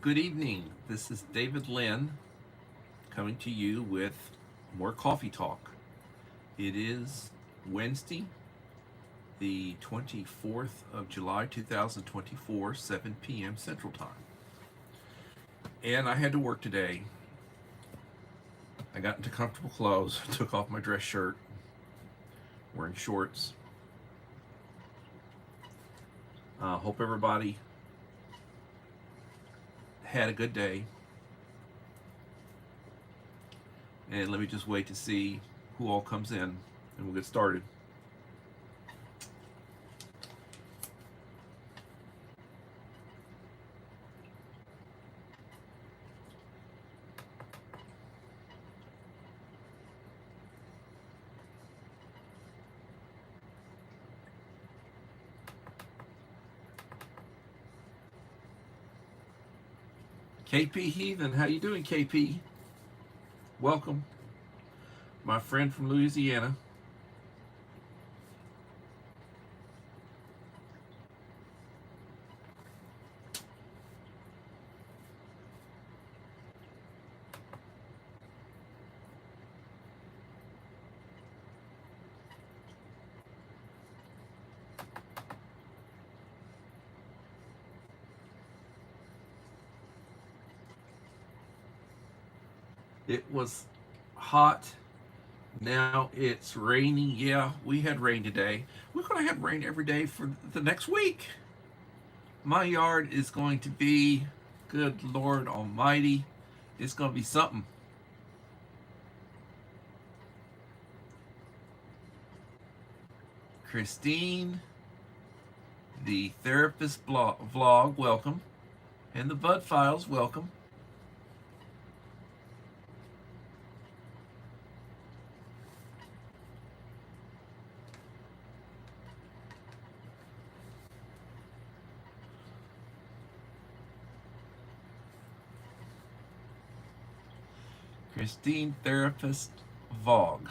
Good evening. This is David Lynn coming to you with more coffee talk. It is Wednesday, the 24th of July 2024, 7 p.m. Central Time. And I had to work today. I got into comfortable clothes, took off my dress shirt, wearing shorts. Hope everybody had a good day. And let me just wait to see who all comes in and we'll get started. KP Heathen, how you doing, KP? Welcome. My friend from Louisiana. It was hot. Now it's raining. Yeah, we had rain today. We're going to have rain every day for the next week. My yard is going to be, good Lord Almighty, it's going to be something. Christine, the therapist vlog, welcome. And the Bud Files, welcome. Christine, therapist vlog.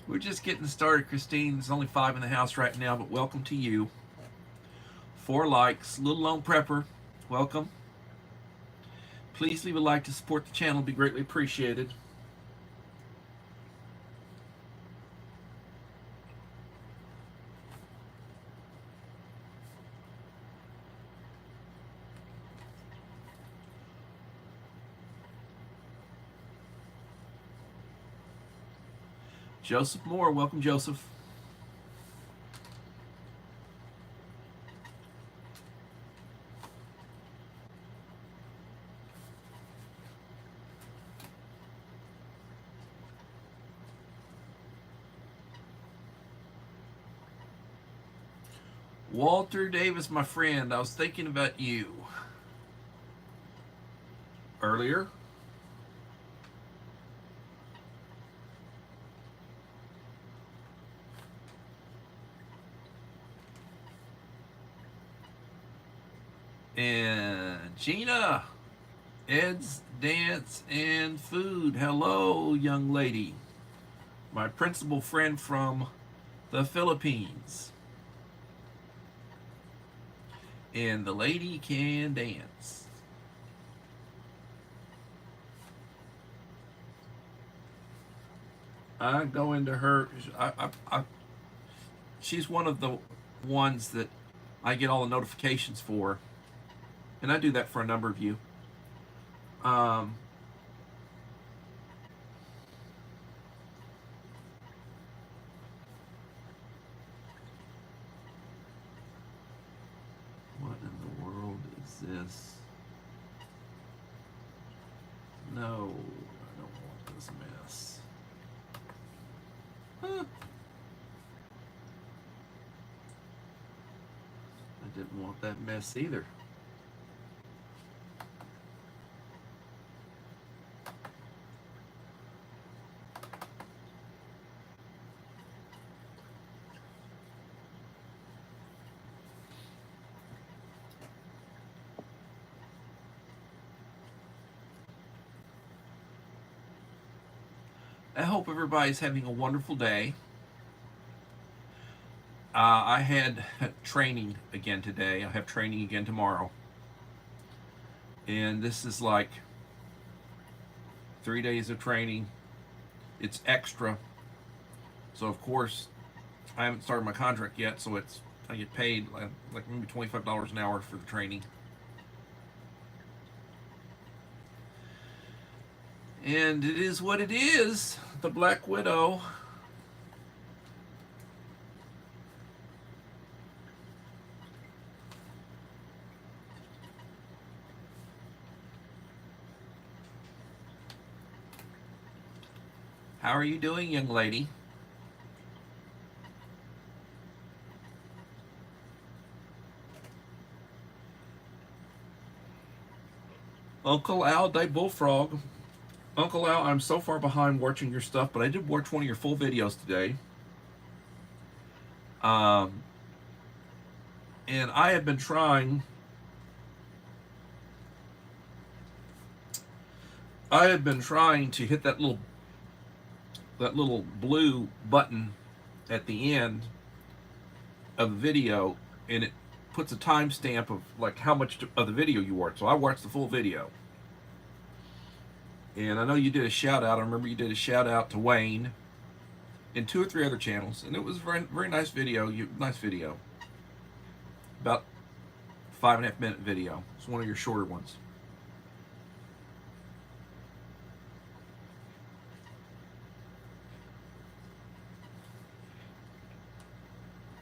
We're just getting started, Christine. There's only 5 in the house right now, but welcome to you. 4 likes. Little Lone Prepper, welcome. Please leave a like to support the channel. It'd be greatly appreciated. Joseph Moore, welcome, Joseph. Walter Davis, my friend, I was thinking about you earlier. And Gina, Ed's Dance and Food. Hello, young lady. My principal friend from the Philippines. And the lady can dance. I go into her. She's one of the ones that I get all the notifications for, and I do that for a number of you. What in the world is this? No, I don't want this mess. Huh. I didn't want that mess either. I hope everybody's having a wonderful day. I had training again today. I have training again tomorrow. And this is like 3 days of training. It's extra. So, of course, I haven't started my contract yet. So, I get paid like maybe $25 an hour for the training. And it is what it is. The Black Widow. How are you doing, young lady? Uncle Al, die bullfrog. Uncle Al, I'm so far behind watching your stuff, but I did watch one of your full videos today. And I have been trying. I have been trying to hit that little blue button at the end of the video, and it puts a timestamp of like how much of the video you watched. So I watched the full video. And I know you did a shout out. I remember you did a shout out to Wayne and 2 or 3 other channels, and it was a very, very nice video. Nice video. About 5.5 minute video. It's one of your shorter ones.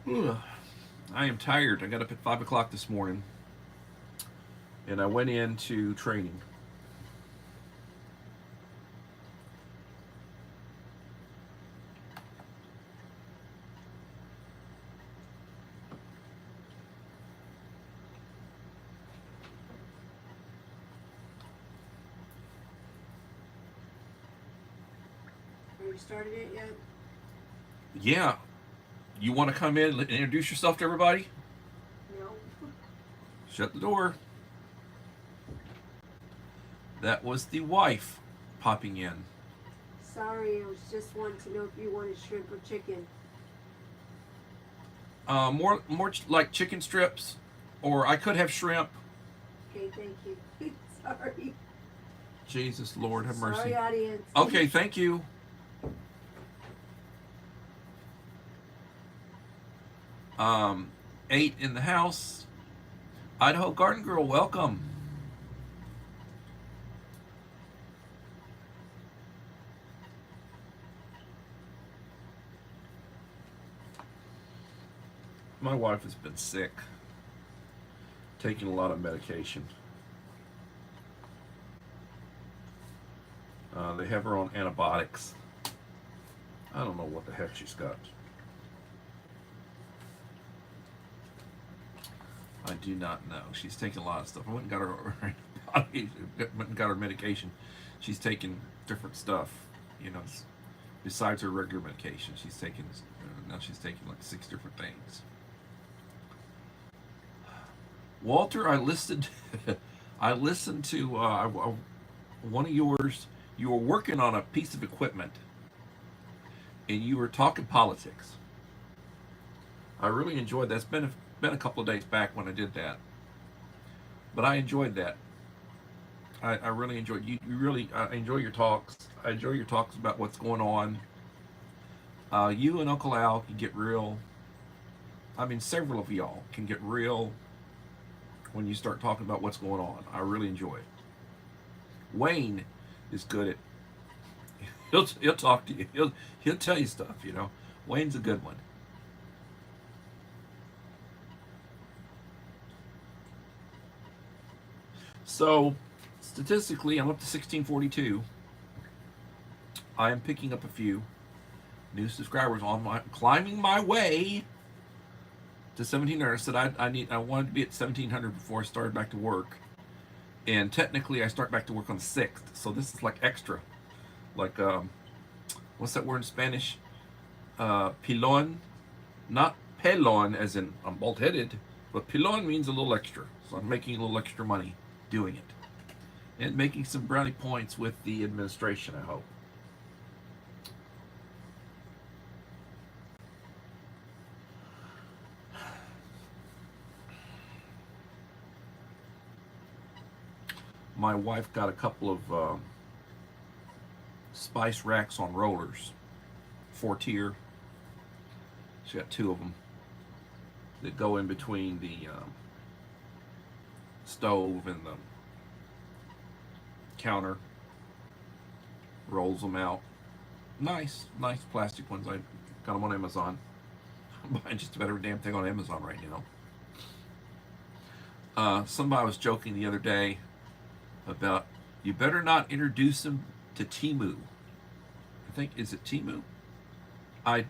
Ugh. I am tired. I got up at 5 o'clock this morning, and I went into training. Have you started it yet? Yeah. You want to come in and introduce yourself to everybody? No. Shut the door. That was the wife popping in. Sorry, I was just wanting to know if you wanted shrimp or chicken. More like chicken strips, or I could have shrimp. Okay, thank you. Sorry. Jesus, Lord, have mercy. Sorry, audience. Okay, thank you. 8 in the house. Idaho Garden Girl, welcome. My wife has been sick, taking a lot of medication. They have her on antibiotics. I don't know what the heck she's got. I do not know. She's taking a lot of stuff. I went and got her went and got her medication. She's taking different stuff, besides her regular medication. She's taking now she's taking like 6 different things. Walter, I listened to one of yours. You were working on a piece of equipment, and you were talking politics. I really enjoyed that. It's been a couple of days back when I did that, but I enjoyed that. I really enjoyed you. I enjoy your talks. I enjoy your talks about what's going on. You and Uncle Al can get real. I mean, several of y'all can get real when you start talking about what's going on. I really enjoy it. Wayne is good at. He'll talk to you. He'll tell you stuff. Wayne's a good one. So, statistically, I'm up to 1642. I am picking up a few new subscribers climbing my way to 1700. I said I wanted to be at 1700 before I started back to work, and technically I start back to work on the 6th. So this is like extra, like what's that word in Spanish? Pilon, not pelon as in I'm bald-headed, but pilon means a little extra. So I'm making a little extra money doing it, and making some brownie points with the administration, I hope. my wife got a couple of spice racks on rollers, 4-tier. She got 2 of them that go in between the stove and the counter. Rolls them out. Nice plastic ones. I got them on Amazon. I'm buying just about every damn thing on Amazon right now. Somebody was joking the other day about, you better not introduce them to Temu. I think, is it Temu? I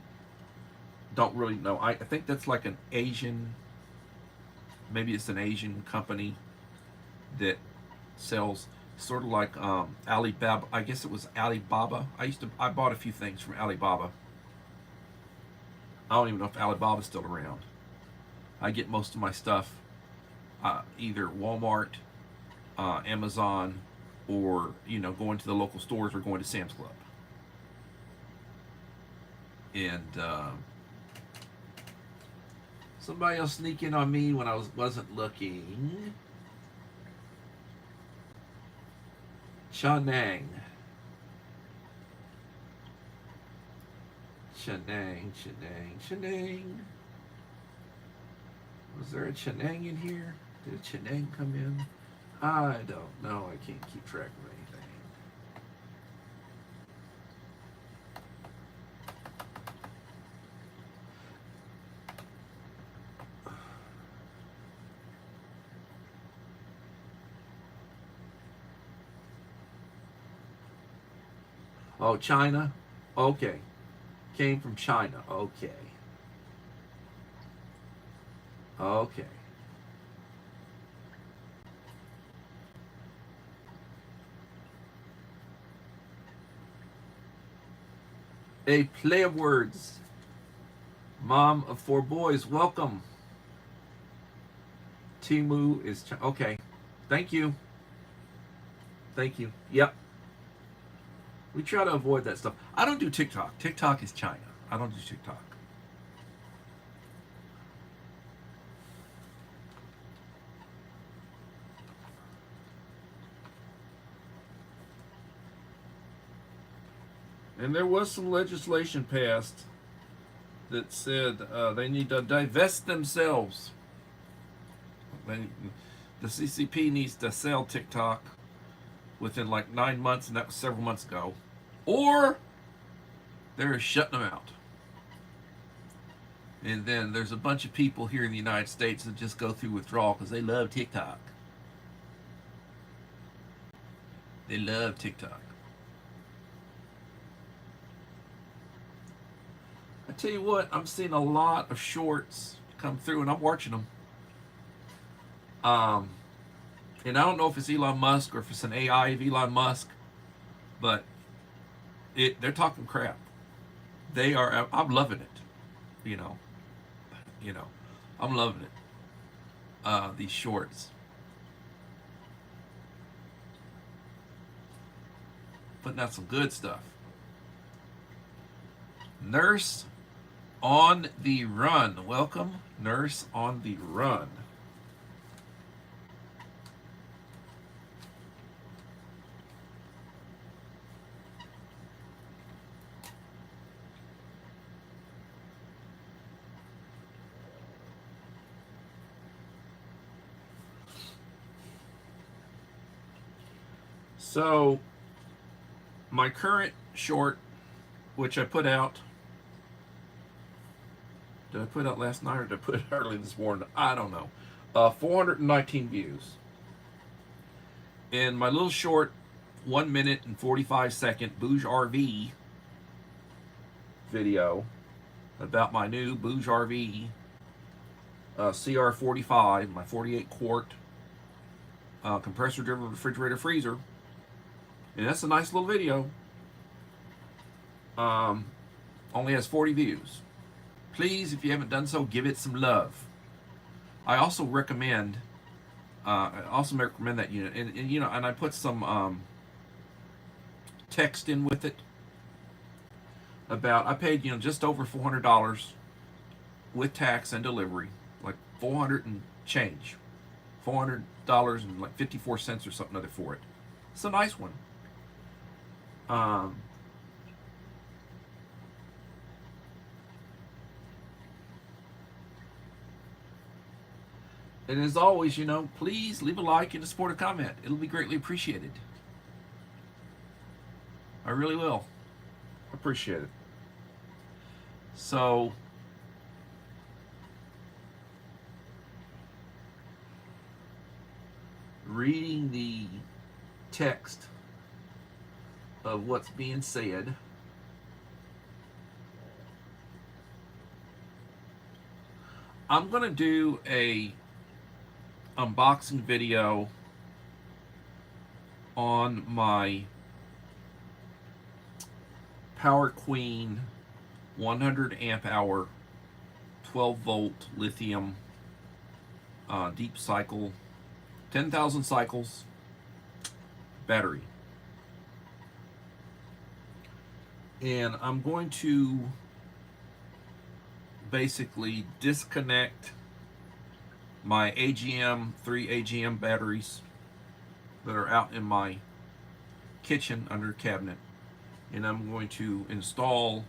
don't really know. I think that's like an Asian, maybe it's an Asian company that sells sort of like Alibaba. I guess it was Alibaba. I bought a few things from Alibaba. I don't even know if Alibaba's still around. I get most of my stuff either Walmart, Amazon, or going to the local stores or going to Sam's Club. And somebody else sneak in on me when I wasn't looking. Chanang. Was there a Chanang in here? Did a Chanang come in? I don't know. I can't keep track of anything. Oh, China? Okay. Came from China. Okay. Okay. A play of words. Mom of 4 boys, welcome. Temu is okay. Thank you. Thank you. Yep. We try to avoid that stuff. I don't do TikTok. TikTok is China. I don't do TikTok. And there was some legislation passed that said they need to divest themselves. The CCP needs to sell TikTok within like 9 months, and that was several months ago. Or they're shutting them out. And then there's a bunch of people here in the United States that just go through withdrawal because they love TikTok. They love TikTok. I tell you what, I'm seeing a lot of shorts come through, and I'm watching them. And I don't know if it's Elon Musk or if it's an AI of Elon Musk, but they're talking crap. They are. I'm loving it. I'm loving it. These shorts. Putting out some good stuff. Nurse on the Run. Welcome, Nurse on the Run. So, my current short, which I put out, did I put out last night or did I put it early this morning? I don't know. 419 views. And my little short 1 minute and 45 second Bouge RV video about my new Bouge RV CR45, my 48 quart compressor driven refrigerator freezer. And that's a nice little video. Only has 40 views. Please, if you haven't done so, give it some love. I also recommend that unit, and I put some text in with it about, I paid just over $400 with tax and delivery, like 400 and change, $400 and like 54 cents or something other for it. It's a nice one. Um, and as always, you know, please leave a like and a support a comment. It'll be greatly appreciated. I really will appreciate it. So, reading the text of what's being said, I'm going to do a unboxing video on my Power Queen 100 amp hour 12 volt lithium deep cycle 10,000 cycles battery, and I'm going to basically disconnect my AGM 3 AGM batteries that are out in my kitchen under a cabinet, and I'm going to install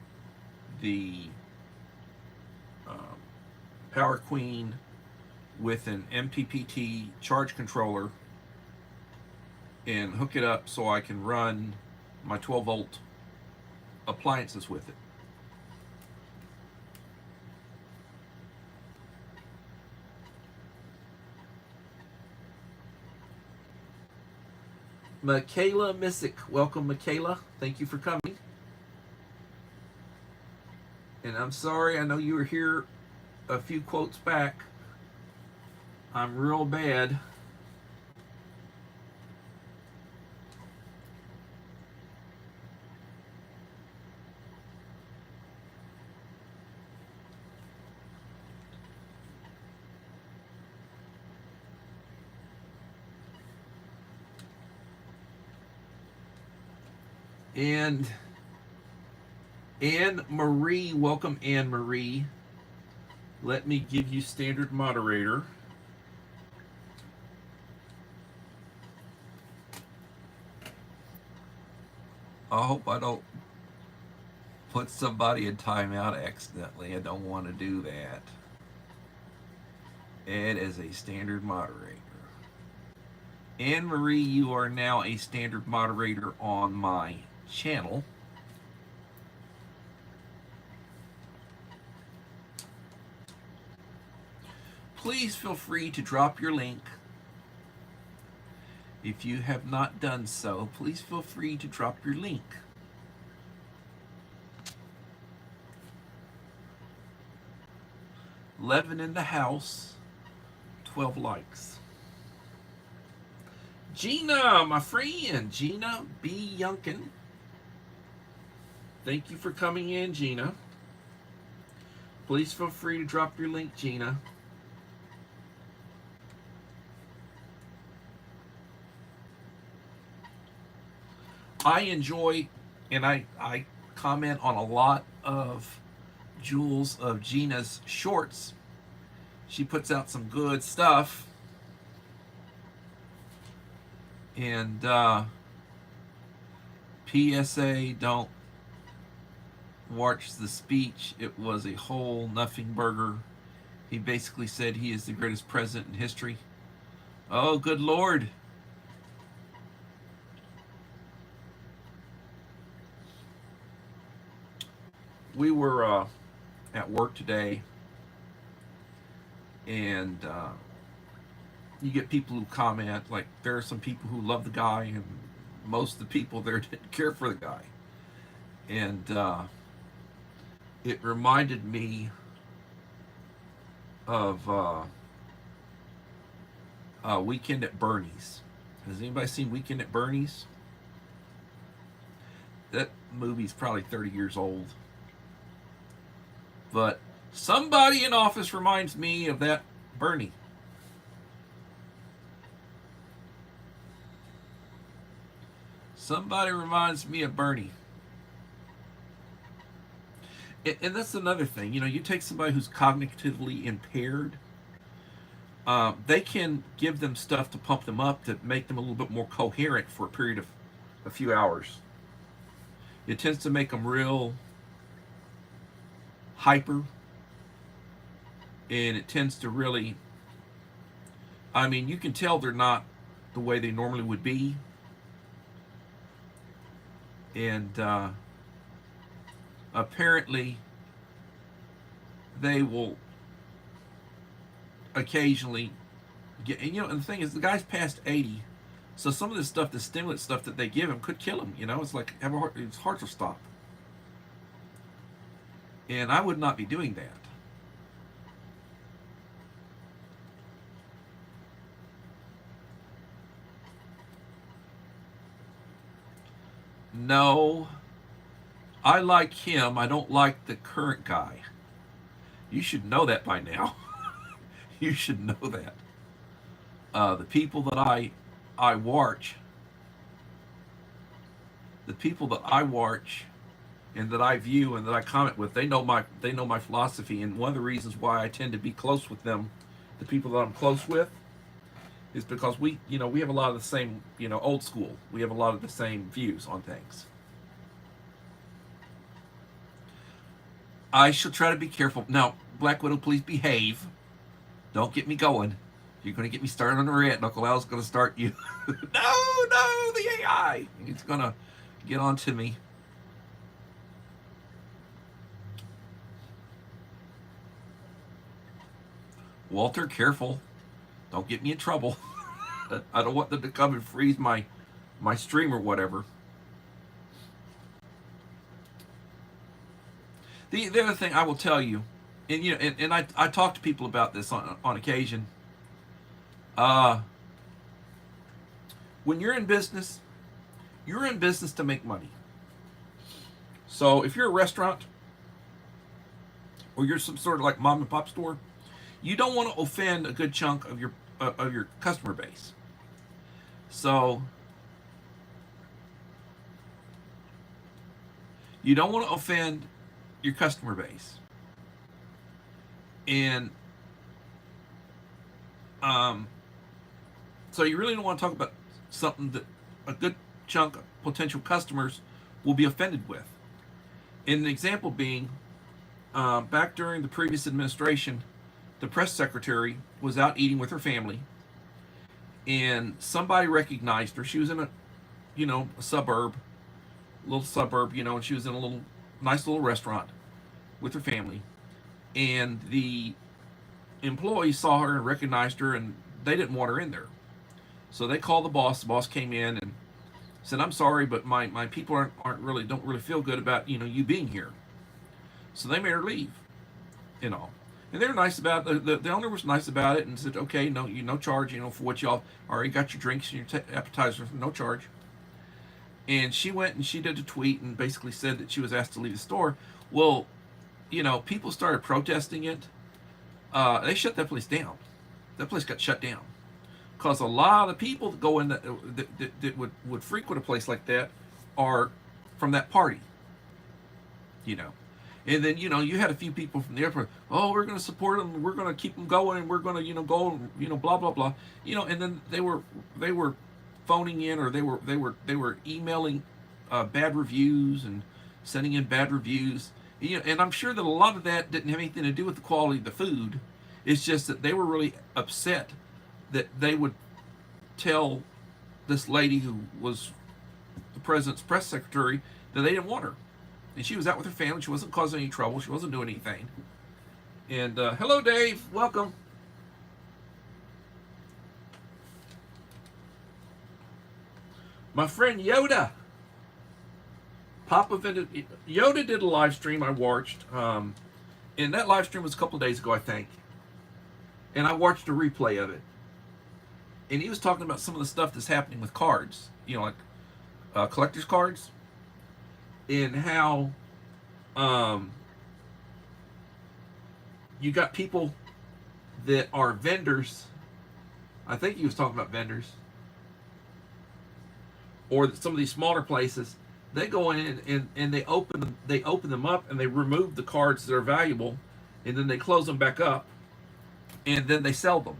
the Power Queen with an MPPT charge controller and hook it up so I can run my 12 volt appliances with it. Michaela Missick, welcome Michaela, thank you for coming. And I'm sorry, I know you were here a few quotes back. I'm real bad. And Anne Marie, welcome Anne Marie. Let me give you standard moderator. I hope I don't put somebody in timeout accidentally. I don't want to do that. Add as a standard moderator. Anne Marie, you are now a standard moderator on my channel. Please feel free to drop your link. If you have not done so, please feel free to drop your link. Levin in the house, 12 likes. Gina, my friend, Gina B. Yunkin. Thank you for coming in, Gina. Please feel free to drop your link, Gina. I enjoy, and I comment on a lot of Jules of Gina's shorts. She puts out some good stuff. And PSA, don't watch the speech. It was a whole nothing burger. He basically said he is the greatest president in history. Oh, good Lord. We were at work today, and you get people who comment, like there are some people who love the guy, and most of the people there didn't care for the guy. And it reminded me of Weekend at Bernie's. Has anybody seen Weekend at Bernie's? That movie's probably 30 years old. But somebody in office reminds me of that Bernie. Somebody reminds me of Bernie. And that's another thing. You know, you take somebody who's cognitively impaired, they can give them stuff to pump them up to make them a little bit more coherent for a period of a few hours. It tends to make them real hyper, and it tends to really, I mean, you can tell they're not the way they normally would be. And apparently, they will occasionally get, and and the thing is, the guy's past 80, so some of this stuff, the stimulant stuff that they give him, could kill him. It's like his heart will stop. And I would not be doing that. No, I like him. I don't like the current guy. You should know that by now. You should know that. The people that I watch, the people that I watch, and that I view and that I comment with, they know my philosophy. And one of the reasons why I tend to be close with them, the people that I'm close with, is because we have a lot of the same, old school. We have a lot of the same views on things. I shall try to be careful. Now, Black Widow, please behave. Don't get me going. You're going to get me started on the rant. Uncle Al's going to start you. No, the AI. It's going to get on to me. Walter, careful. Don't get me in trouble. I don't want them to come and freeze my stream or whatever. The other thing I will tell you, and I talk to people about this on occasion. When you're in business to make money. So if you're a restaurant or you're some sort of like mom and pop store, you don't want to offend a good chunk of your customer base. So you don't want to offend your customer base. And so you really don't want to talk about something that a good chunk of potential customers will be offended with. And an example being, back during the previous administration, the press secretary was out eating with her family, and somebody recognized her. She was in a little suburb, and she was in a nice little restaurant with her family, and the employees saw her and recognized her, and they didn't want her in there. So they called the boss. The boss came in and said, "I'm sorry, but my people don't really feel good about you being here." So they made her leave, and they were nice about it. The owner was nice about it and said, "Okay, no charge, for what y'all already got your drinks and your appetizers, no charge." And she went and she did a tweet and basically said that she was asked to leave the store. Well, people started protesting it. They shut that place down. That place got shut down because a lot of the people that go in that would frequent a place like that are from that party. And then you had a few people from the airport. Oh, we're going to support them. We're going to keep them going, and we're going to go. Blah blah blah. And then they were phoning in, or they were emailing bad reviews and sending in bad reviews. And I'm sure that a lot of that didn't have anything to do with the quality of the food. It's just that they were really upset that they would tell this lady who was the president's press secretary that they didn't want her. And she was out with her family. She wasn't causing any trouble. She wasn't doing anything. And hello, Dave. Welcome. My friend Yoda. Yoda did a live stream I watched. And that live stream was a couple of days ago, I think. And I watched a replay of it. And he was talking about some of the stuff that's happening with cards. Like collector's cards. And how you got people that are vendors. I think he was talking about vendors. Or some of these smaller places, they go in and they open them up and they remove the cards that are valuable, and then they close them back up, and then they sell them.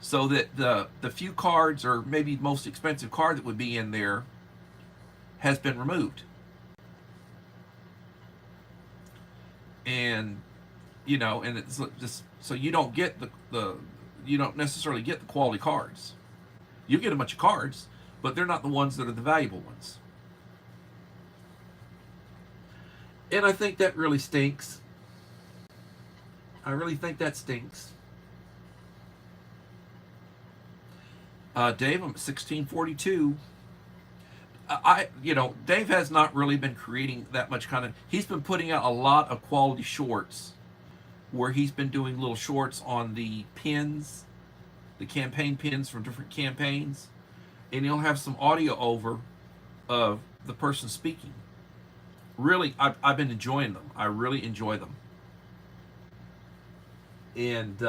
so that the few cards, or maybe most expensive card that would be in there, has been removed. And and it's just so you don't get the you don't necessarily get the quality cards. You get a bunch of cards, but they're not the ones that are the valuable ones. And I think that really stinks. I really think that stinks. Dave, I'm at 1642. Dave has not really been creating that much content. He's been putting out a lot of quality shorts, where he's been doing little shorts on the pins, the campaign pins from different campaigns, and he'll have some audio over of the person speaking. Really, I've been enjoying them. I really enjoy them. And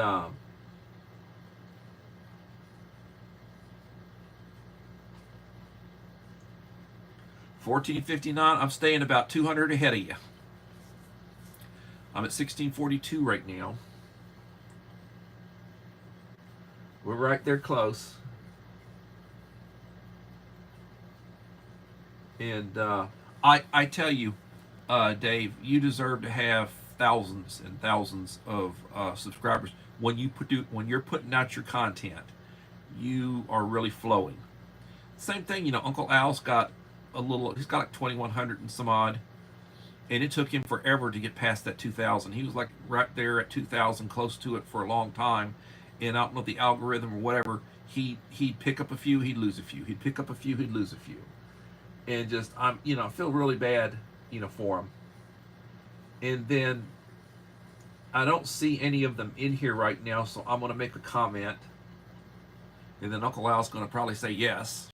1459, I'm staying about 200 ahead of you. I'm at 1642 right now. We're right there close. And I tell you, Dave, you deserve to have thousands and thousands of subscribers. When you're putting out your content, you are really flowing. Same thing, Uncle Al's got he's got like 2,100 and some odd, and it took him forever to get past that 2,000. He was like right there at 2,000, close to it for a long time. And I don't know, the algorithm or whatever, he'd pick up a few, he'd lose a few. He'd pick up a few, he'd lose a few. And just I feel really bad, for him. And then I don't see any of them in here right now, so I'm going to make a comment, and then Uncle Al's going to probably say yes.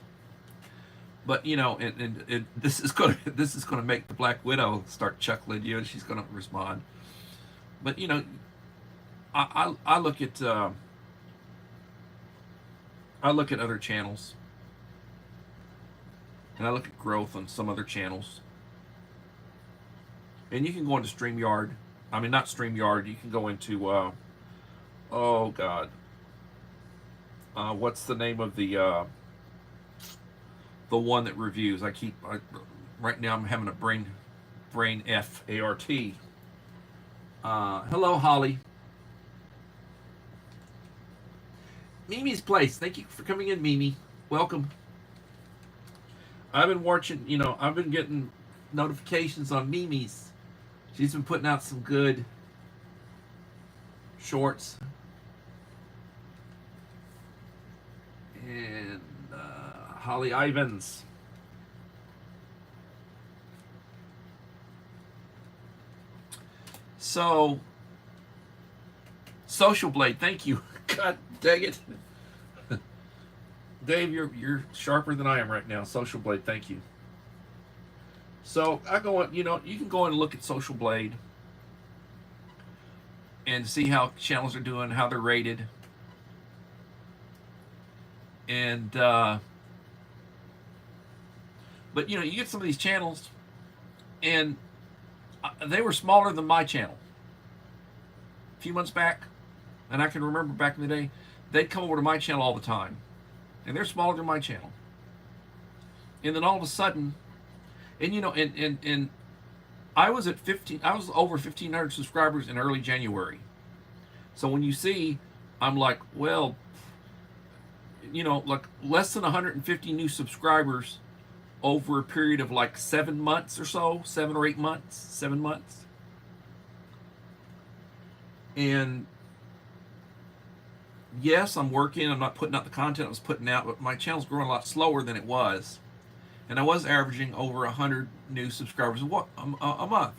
But and this is going to make the Black Widow start chuckling. She's going to respond. But I look at other channels, and I look at growth on some other channels. And you can go into StreamYard. I mean, not StreamYard. You can go into oh God, what's the name of the one that reviews? Right now I'm having a brain fart. Hello, Holly. Mimi's Place. Thank you for coming in, Mimi. Welcome. I've been watching, I've been getting notifications on Mimi's. She's been putting out some good shorts. And Holly Ivans. So, Social Blade, thank you. God dang it. Dave, you're sharper than I am right now. Social Blade, thank you. So I go on, you can go and look at Social Blade and see how channels are doing, how they're rated. And but you get some of these channels, and they were smaller than my channel a few months back, and I can remember back in the day, they'd come over to my channel all the time, and they're smaller than my channel. And then all of a sudden, and and I was at 15. I was over 1,500 subscribers in early January. So when you see, I'm like, well, like less than 150 new subscribers over a period of like 7 months or so, 7 or 8 months, 7 months. And yes, I'm working. I'm not putting out the content I was putting out, but my channel's growing a lot slower than it was. And I was averaging over 100 new subscribers a month.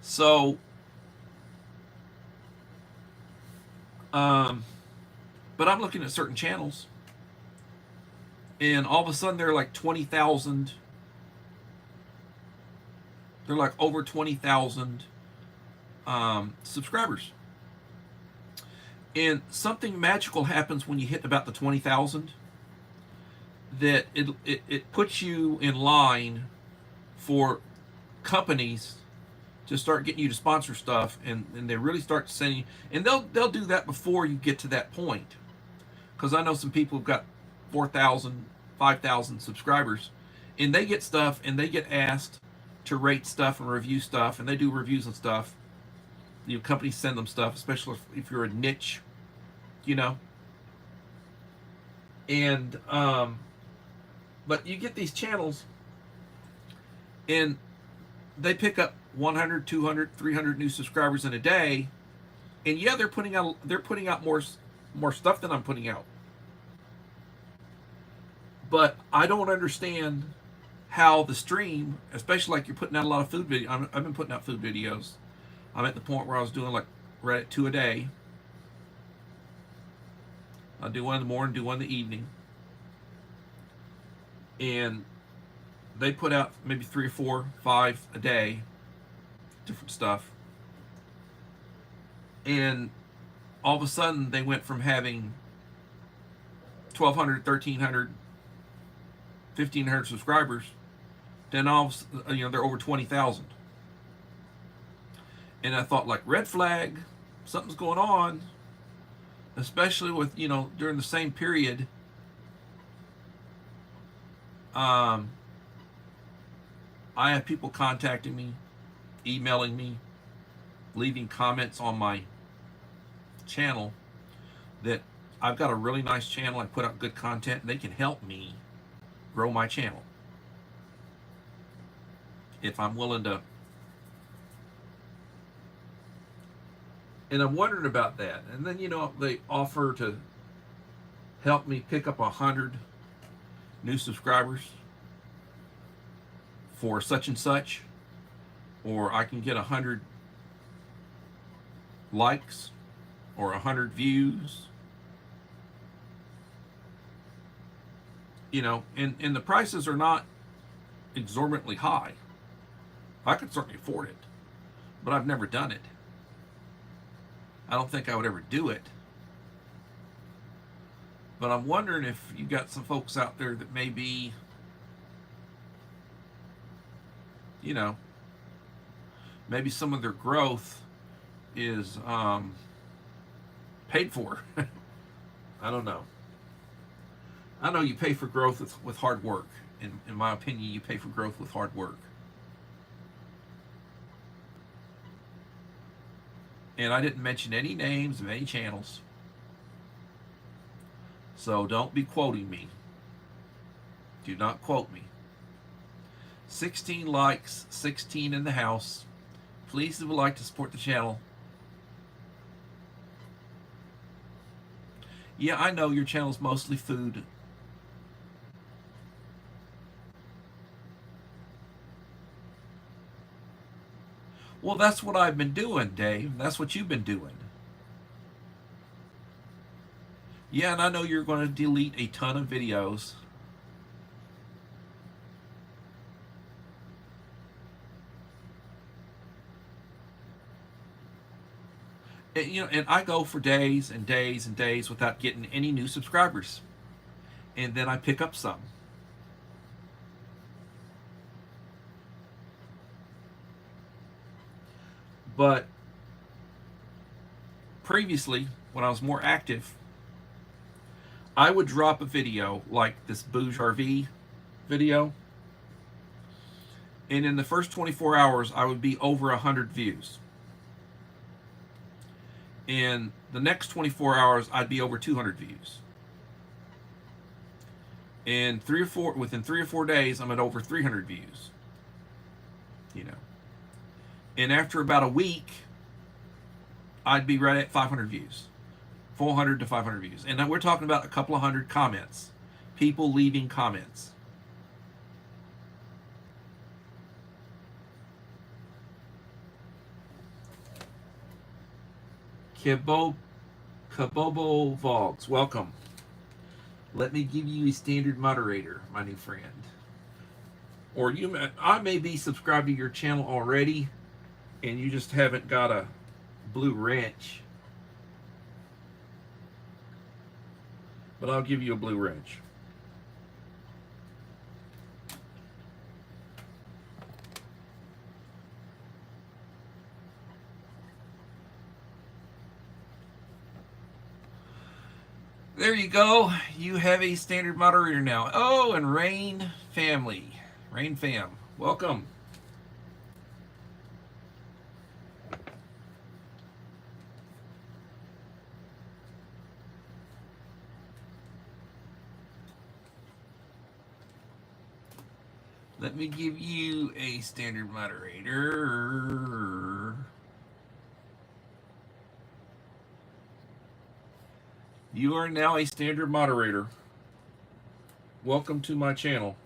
So, but I'm looking at certain channels, and all of a sudden they're like 20,000. They're like over 20,000 subscribers. And something magical happens when you hit about the 20,000, that it puts you in line for companies to start getting you to sponsor stuff, and they really start sending, and they'll do that before you get to that point. Because I know some people who've got 4,000, 5,000 subscribers, and they get stuff, and they get asked to rate stuff and review stuff, and they do reviews and stuff. You know, companies send them stuff, especially if you're a niche, you know. And but you get these channels, and they pick up 100, 200, 300 new subscribers in a day, and yeah, they're putting out more stuff than I'm putting out. But I don't understand how the stream, especially like you're putting out a lot of food videos. I've been putting out food videos. I'm at the point where I was doing like right at 2 a day. I'll do one in the morning, do one in the evening. And they put out maybe 3 or 4, 5 a day, different stuff. And all of a sudden they went from having 1,200, 1,300, 1,500 subscribers, then they're over 20,000. And I thought, like, red flag, something's going on, especially with, during the same period, I have people contacting me, emailing me, leaving comments on my channel that I've got a really nice channel, I put out good content, and they can help me grow my channel if I'm willing to. And I'm wondering about that. And then, they offer to help me pick up 100 new subscribers for such and such, or I can get 100 likes or 100 views, and the prices are not exorbitantly high. I could certainly afford it, but I've never done it. I don't think I would ever do it. But I'm wondering if you got some folks out there that maybe, maybe some of their growth is paid for. I don't know. I know you pay for growth with hard work. In my opinion, you pay for growth with hard work. And I didn't mention any names of any channels. So don't be quoting me. Do not quote me. 16 likes, 16 in the house. Please, if you would like to support the channel. Yeah, I know your channel's mostly food. Well, that's what I've been doing, Dave. That's what you've been doing. Yeah, and I know you're going to delete a ton of videos. And I go for days and days and days without getting any new subscribers. And then I pick up some. But previously, when I was more active, I would drop a video like this Bouge RV video, and in the first 24 hours, I would be over 100 views. In the next 24 hours, I'd be over 200 views. And within 3 or 4 days, I'm at over 300 views. And after about a week, I'd be right at 500 views. 400 to 500 views. And we're talking about a couple of hundred comments. People leaving comments. Kabobo Vogs, welcome. Let me give you a standard moderator, my new friend. Or I may be subscribed to your channel already, and you just haven't got a blue wrench. But I'll give you a blue wrench. There you go. You have a standard moderator now. Oh, and Rain family. Rain fam. Welcome. Let me give you a standard moderator. You are now a standard moderator. Welcome to my channel.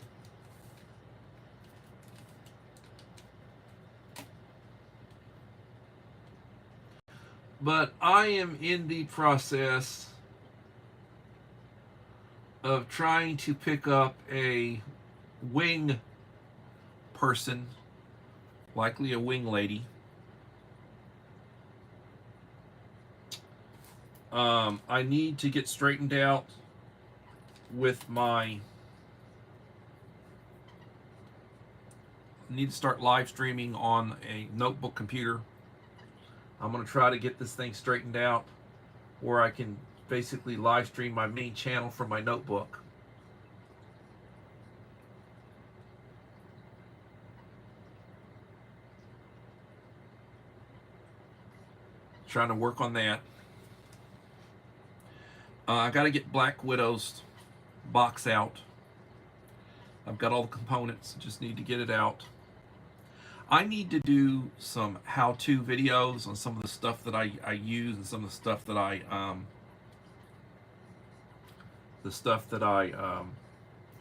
But I am in the process of trying to pick up a wing person, likely a wing lady. I need to get straightened out with my. I need to start live streaming on a notebook computer. I'm going to try to get this thing straightened out where I can basically live stream my main channel from my notebook. Trying to work on that. I got to get Black Widow's box out. I've got all the components, just need to get it out. I need to do some how-to videos on some of the stuff that I use and some of the stuff that I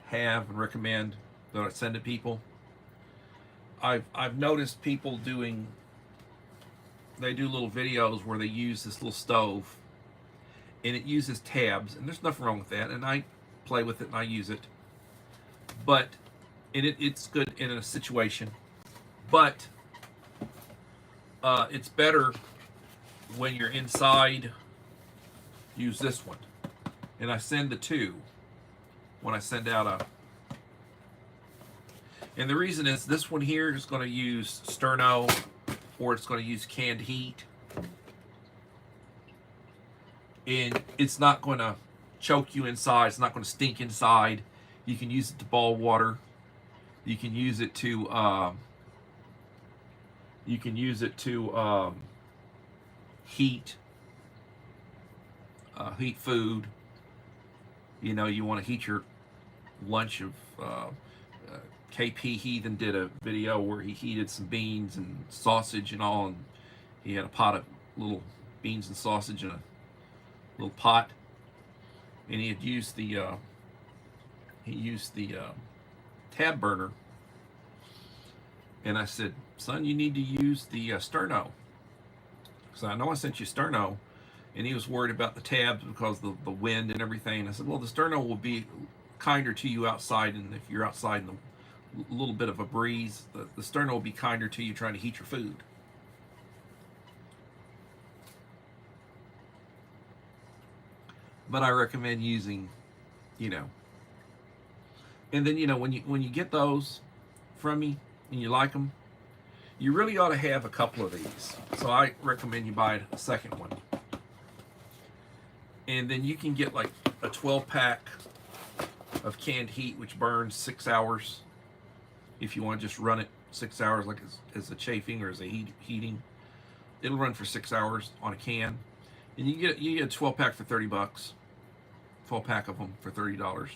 have and recommend that I send to people. I've noticed people doing. They do little videos where they use this little stove, and it uses tabs, and there's nothing wrong with that. And I play with it and I use it, but it's good in a situation. But it's better when you're inside. Use this one, and I send the two when I send out a. And the reason is this one here is going to use sterno, or it's going to use canned heat, and it's not going to choke you inside. It's not going to stink inside. You can use it to boil water. You can use it to. You can use it to heat food. You know, you want to heat your lunch of. KP Heathen did a video where he heated some beans and sausage and all, and he had a pot of little beans and sausage in a little pot, and he had used the tab burner. And I said, son, you need to use the sterno, because I know I sent you sterno. And he was worried about the tabs because of the wind and everything. I said, well, the sterno will be kinder to you outside, and if you're outside in the little bit of a breeze, the sterno will be kinder to you trying to heat your food. But I recommend using, and then when you get those from me and you like them, you really ought to have a couple of these. So I recommend you buy a second one, and then you can get like a 12-pack of canned heat, which burns 6 hours. If you want to just run it 6 hours, like as a chafing or as a heating, it'll run for 6 hours on a can, and you get a 12-pack for $30. 12-pack of them for $30,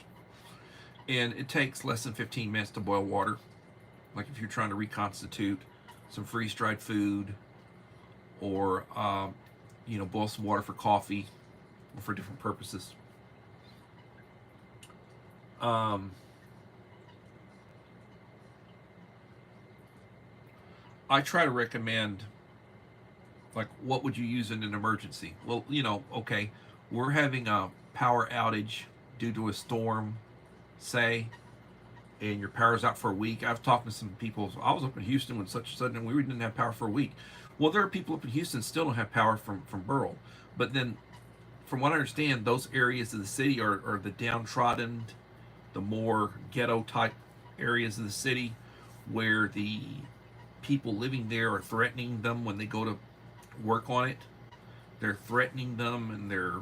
and it takes less than 15 minutes to boil water. Like if you're trying to reconstitute some freeze-dried food, or boil some water for coffee, or for different purposes. I try to recommend, like, what would you use in an emergency? Well, okay, we're having a power outage due to a storm, say, and your power's out for a week. I've talked to some people. I was up in Houston when such a sudden we didn't have power for a week. Well, there are people up in Houston still don't have power from Burl. But then, from what I understand, those areas of the city are the downtrodden, the more ghetto-type areas of the city, where the people living there are threatening them when they go to work on it. They're threatening them, and they're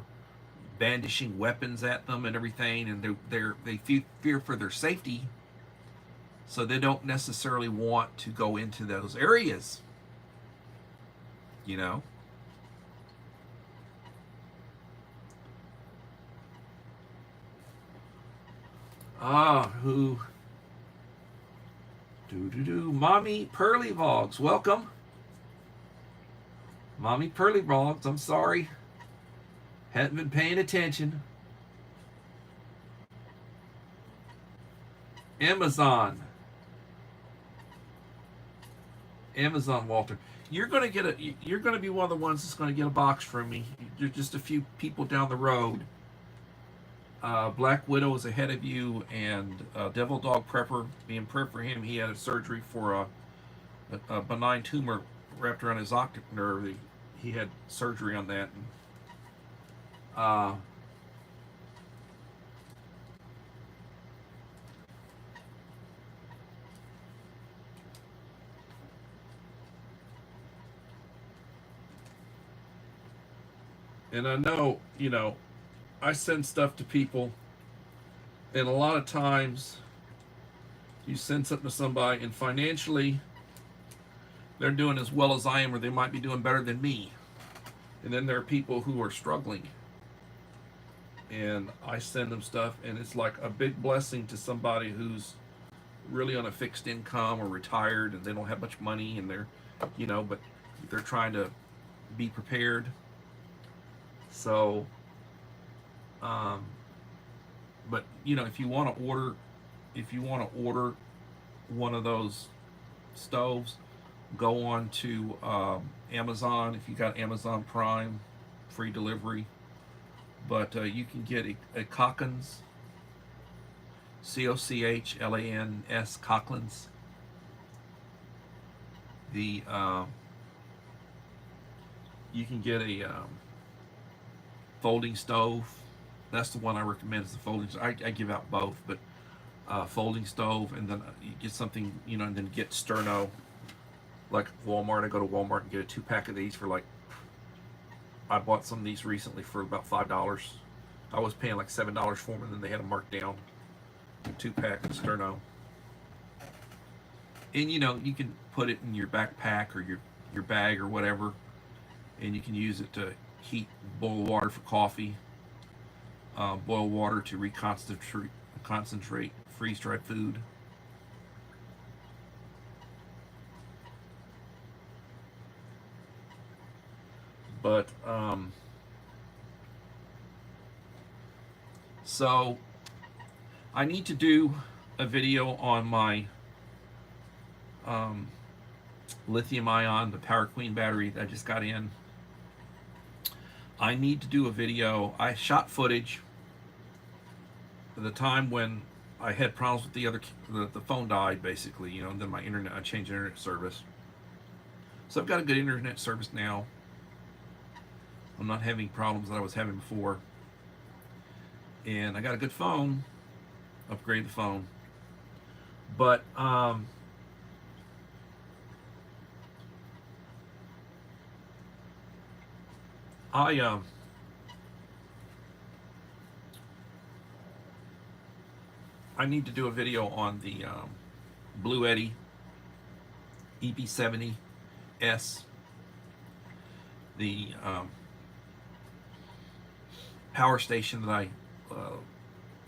brandishing weapons at them and everything, and they fear for their safety, so they don't necessarily want to go into those areas. You know. Who? Mommy Pearly Vlogs, welcome. Mommy Pearly Vlogs, I'm sorry. Hadn't been paying attention. Amazon, Walter. You're gonna get a. You're gonna be one of the ones that's gonna get a box from me. You're just a few people down the road. Black Widow is ahead of you, and Devil Dog Prepper. Being prayer for him, he had a surgery for a benign tumor wrapped around his optic nerve. He had surgery on that. And I know, I send stuff to people, and a lot of times you send something to somebody, and financially they're doing as well as I am, or they might be doing better than me. And then there are people who are struggling, and I send them stuff, and it's like a big blessing to somebody who's really on a fixed income or retired, and they don't have much money, and they're, but they're trying to be prepared. So, but if you want to order one of those stoves, go on to Amazon. If you got Amazon Prime, free delivery. But you can get a Cochlans, Cochlans, Cochlans. The you can get a folding stove. That's the one I recommend, is the folding. I give out both, but folding stove, and then you get something, and then get Sterno. Like Walmart, I go to Walmart and get a 2-pack of these for like. I bought some of these recently for about $5. I was paying like $7 for them, and then they had them marked down. 2-pack of Sterno. And you can put it in your backpack or your bag or whatever, and you can use it to heat, boil water for coffee, boil water to concentrate freeze-dried food. But so I need to do a video on my lithium ion, the Power Queen battery that I just got in. I need to do a video. I shot footage at the time when I had problems with the phone died, basically, and then I changed internet service. So I've got a good internet service now. I'm not having problems that I was having before. And I got a good phone. Upgrade the phone. But I need to do a video on the Blue Eddy EP70S, the power station that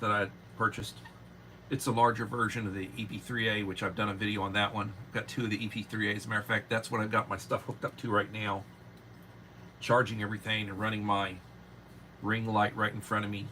I purchased. It's a larger version of the EP3A, which I've done a video on that one. I've got 2 of the EP3A. As a matter of fact, that's what I've got my stuff hooked up to right now. Charging everything and running my ring light right in front of me.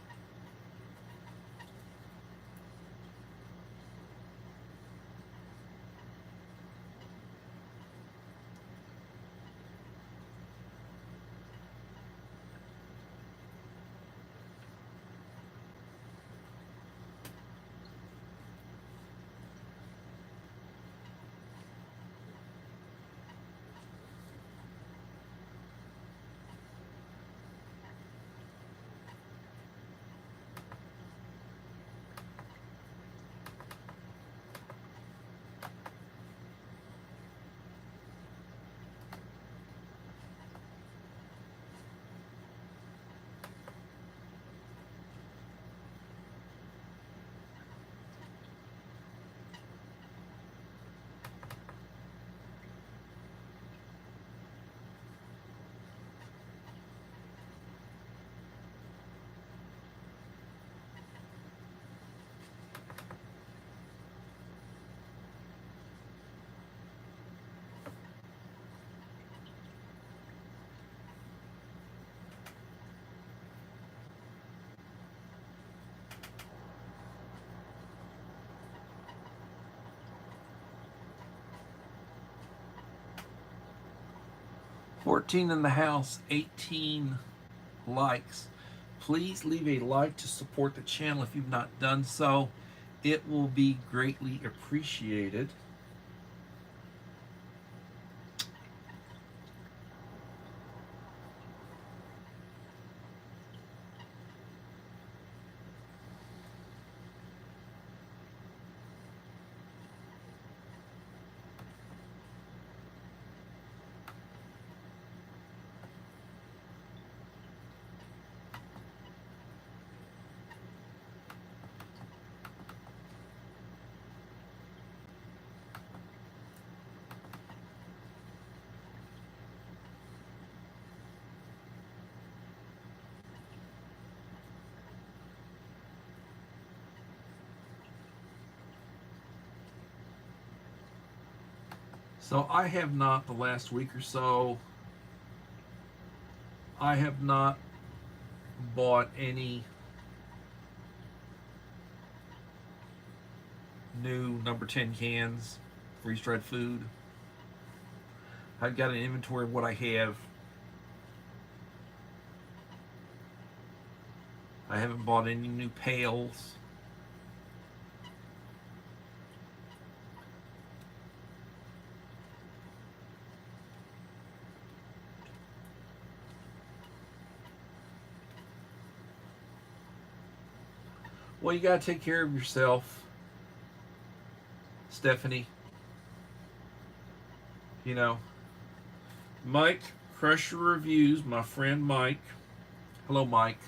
14 in the house, 18 likes. Please leave a like to support the channel if you've not done so. It will be greatly appreciated. So I have not, the last week or so, I have not bought any new number 10 cans, freeze-dried food. I've got an inventory of what I have. I haven't bought any new pails. Well, you gotta take care of yourself, Stephanie. You know, Mike, Crusher Reviews, my friend Mike. Hello, Mike.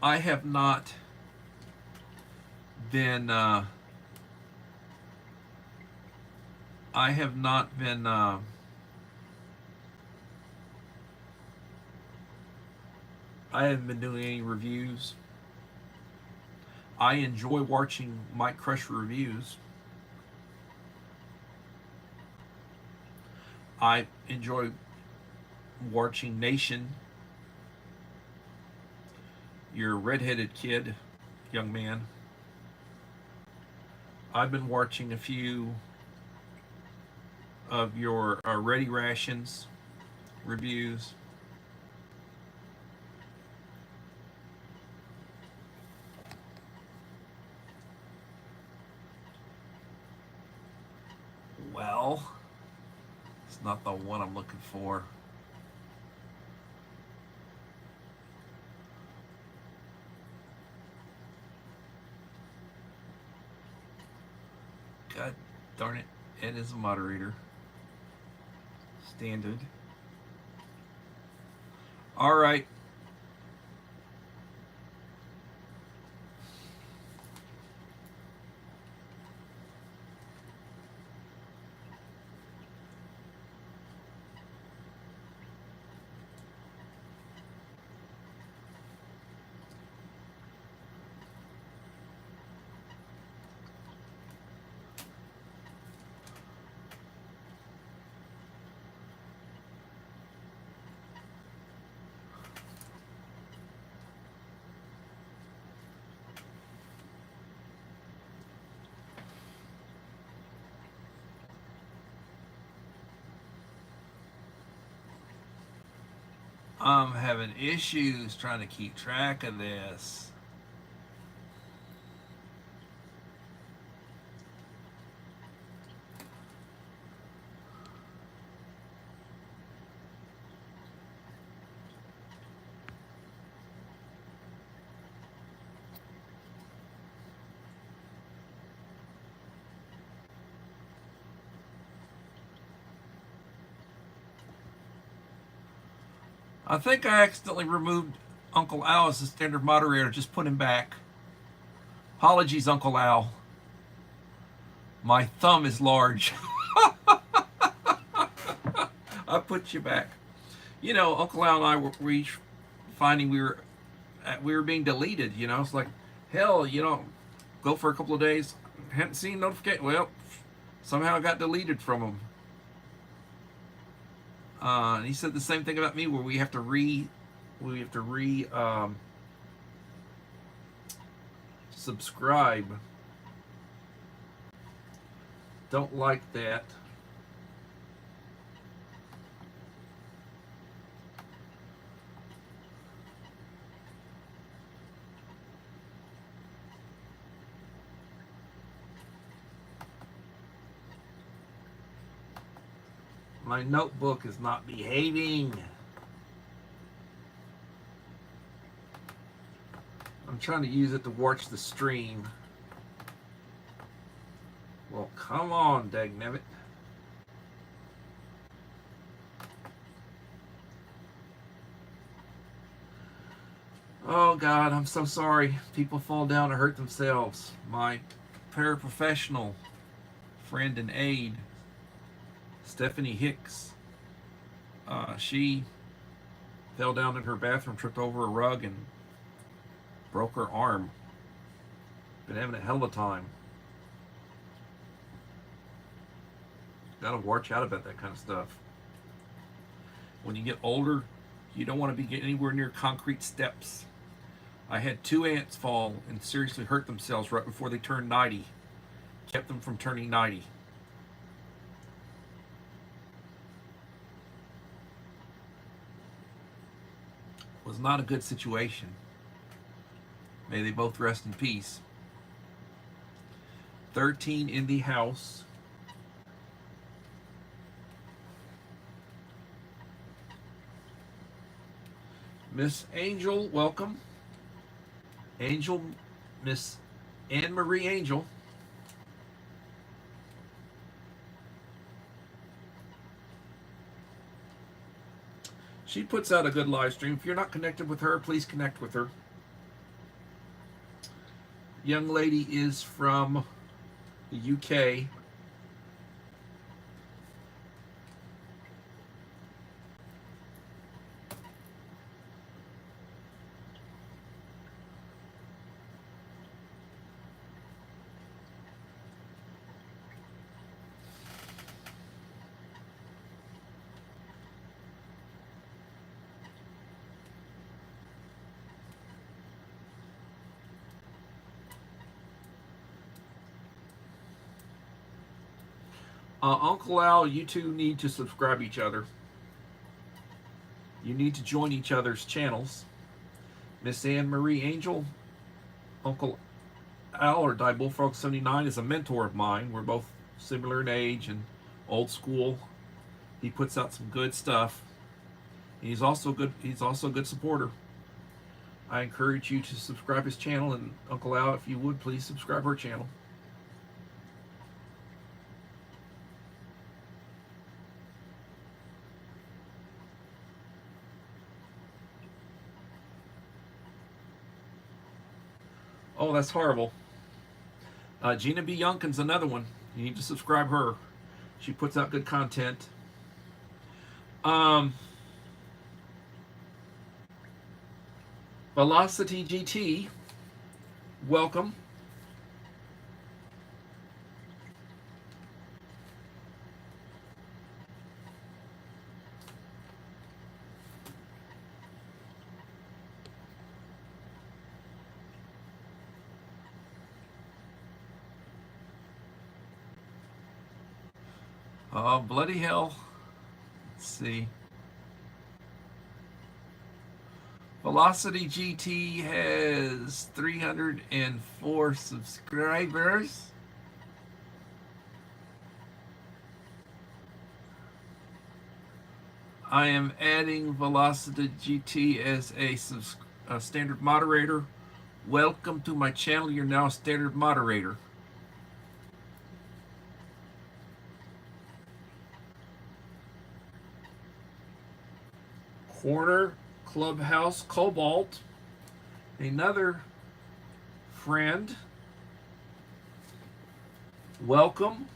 I have not been I haven't been doing any reviews. I enjoy watching Mike Crusher Reviews. I enjoy watching Nation, your redheaded kid, young man. I've been watching a few of your Ready Rations reviews. Well, it's not the one I'm looking for. God darn it, Ed is a moderator. Standard. All right. I'm having issues trying to keep track of this. I think I accidentally removed Uncle Al as the standard moderator. Just put him back. Apologies, Uncle Al. My thumb is large. I put you back. You know, Uncle Al and I were each finding we were being deleted. You know, it's like, hell, you know, go for a couple of days, hadn't seen notification. Well, somehow I got deleted from them. And he said the same thing about me, where we have to subscribe. Don't like that. My notebook is not behaving. I'm trying to use it to watch the stream. Well, come on, dagnabbit. Oh God, I'm so sorry. People fall down and hurt themselves. My paraprofessional friend and aide, Stephanie Hicks, she fell down in her bathroom, tripped over a rug, and broke her arm. Been having a hell of a time. Gotta watch out about that kind of stuff. When you get older, you don't want to be getting anywhere near concrete steps. I had 2 aunts fall and seriously hurt themselves right before they turned 90. Kept them from turning 90. Was not a good situation. May they both rest in peace. 13 in the house. Miss Angel, welcome. Angel, Miss Anne Marie Angel. She puts out a good live stream. If you're not connected with her, please connect with her. Young lady is from the UK. Uncle Al, you two need to subscribe each other. You need to join each other's channels. Miss Anne Marie Angel, Uncle Al, or Die Bullfrog 79, is a mentor of mine. We're both similar in age and old school. He puts out some good stuff. He's also good. He's also a good supporter. I encourage you to subscribe his channel, and Uncle Al, if you would, please subscribe her channel. Oh, that's horrible. Gina B. Youngkin's another one. You need to subscribe her. She puts out good content. Velocity GT, welcome. Oh, bloody hell. Let's see. Velocity GT has 304 subscribers. I am adding Velocity GT as a standard moderator. Welcome to my channel. You're now a standard moderator. Corner Clubhouse Cobalt, another friend. Welcome.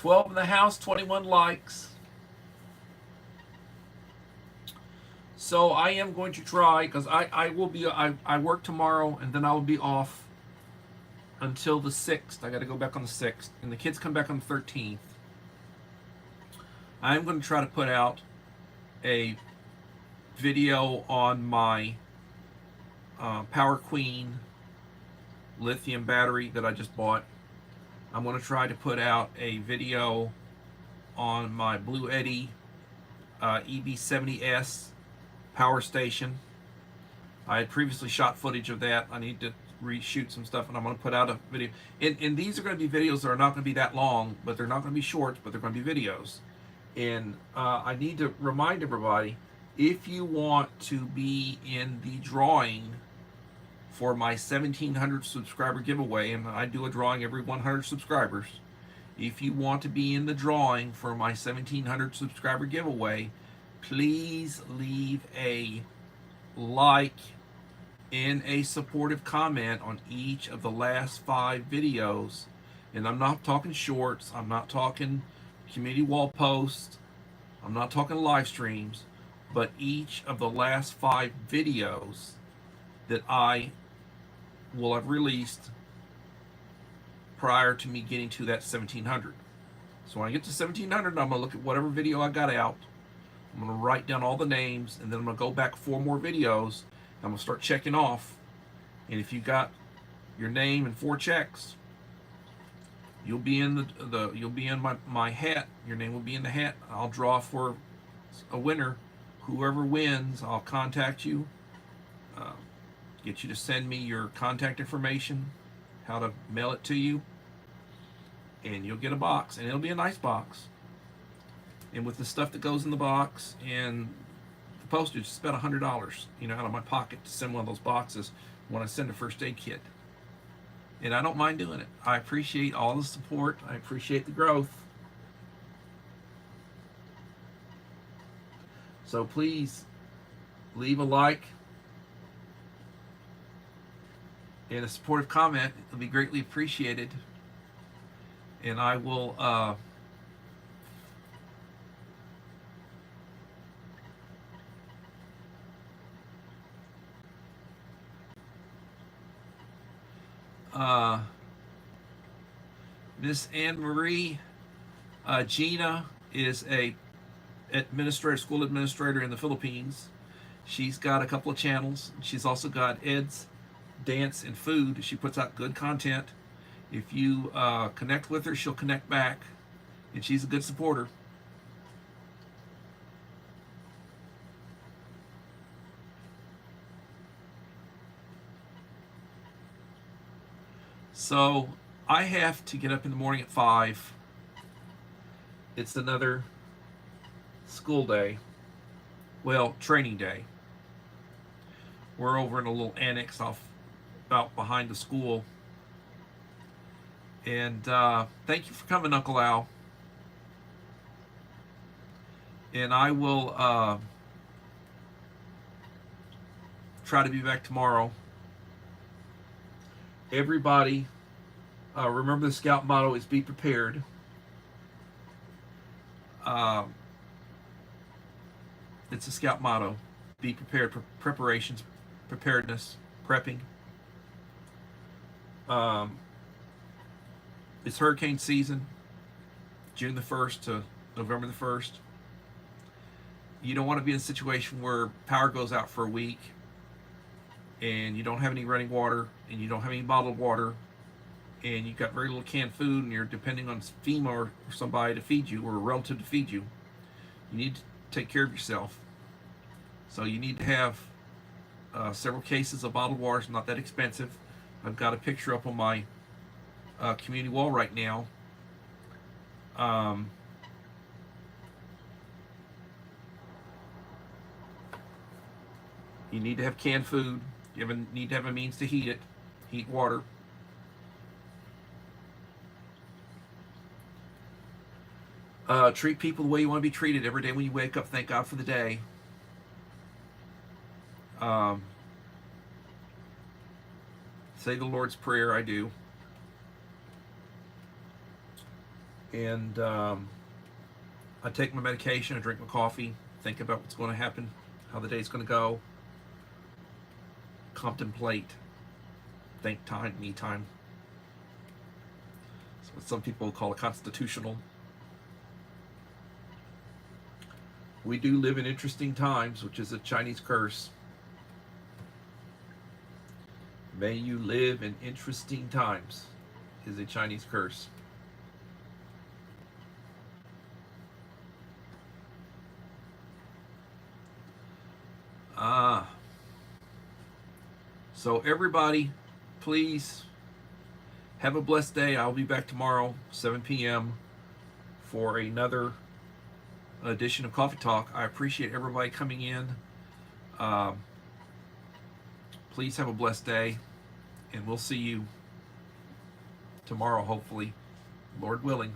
12 in the house, 21 likes. So I am going to try, because I work tomorrow, and then I will be off until the 6th. I got to go back on the 6th, and the kids come back on the 13th. I'm going to try to put out a video on my Power Queen lithium battery that I just bought. I'm going to try to put out a video on my Blue Eddy EB70S power station. I had previously shot footage of that. I need to reshoot some stuff, and I'm going to put out a video. And these are going to be videos that are not going to be that long, but they're not going to be short, but they're going to be videos. And I need to remind everybody, if you want to be in the drawing for my 1,700 subscriber giveaway, and I do a drawing every 100 subscribers, if you want to be in the drawing for my 1,700 subscriber giveaway, please leave a like and a supportive comment on each of the last 5 videos. And I'm not talking shorts, I'm not talking community wall posts, I'm not talking live streams, but each of the last 5 videos that I will have released prior to me getting to that 1,700. So when I get to 1,700, I'm going to look at whatever video I got out. I'm going to write down all the names, and then I'm going to go back 4 more videos. I'm going to start checking off. And if you got your name and 4 checks, you'll be in you'll be in my hat. Your name will be in the hat. I'll draw for a winner. Whoever wins, I'll contact you. Get you to send me your contact information, how to mail it to you, and you'll get a box, and it'll be a nice box. And with the stuff that goes in the box and the postage, it's about $100, out of my pocket to send one of those boxes when I send a first aid kit. And I don't mind doing it. I appreciate all the support. I appreciate the growth. So please leave a like and a supportive comment. It'll be greatly appreciated. And I will Miss Anne Marie Gina is a school administrator in the Philippines. She's got a couple of channels. She's also got Ed's Dance and Food. She puts out good content. If you connect with her, she'll connect back, and she's a good supporter. So I have to get up in the morning at 5. It's another school day. Well, training day. We're over in a little annex off about behind the school. And thank you for coming, Uncle Al. And I will try to be back tomorrow. Everybody, remember the Scout motto is be prepared. It's a Scout motto. Be prepared. Preparations, preparedness, prepping. It's hurricane season, June the 1st to November the 1st. You don't want to be in a situation where power goes out for a week and you don't have any running water and you don't have any bottled water and you've got very little canned food and you're depending on FEMA or somebody to feed you or a relative to feed you. You need to take care of yourself. So you need to have several cases of bottled water. It's not that expensive. I've got a picture up on my community wall right now. You need to have canned food. You need to have a means to heat it, heat water. Treat people the way you want to be treated every day when you wake up. Thank God for the day. Say the Lord's Prayer. I do. And I take my medication, I drink my coffee, think about what's going to happen, how the day's going to go, contemplate, think time, me time. It's what some people call a constitutional. We do live in interesting times, which is a Chinese curse. May you live in interesting times is a Chinese curse. So everybody, please have a blessed day. I'll be back tomorrow, 7 p.m. for another edition of Coffee Talk. I appreciate everybody coming in. Please have a blessed day, and we'll see you tomorrow, hopefully, Lord willing.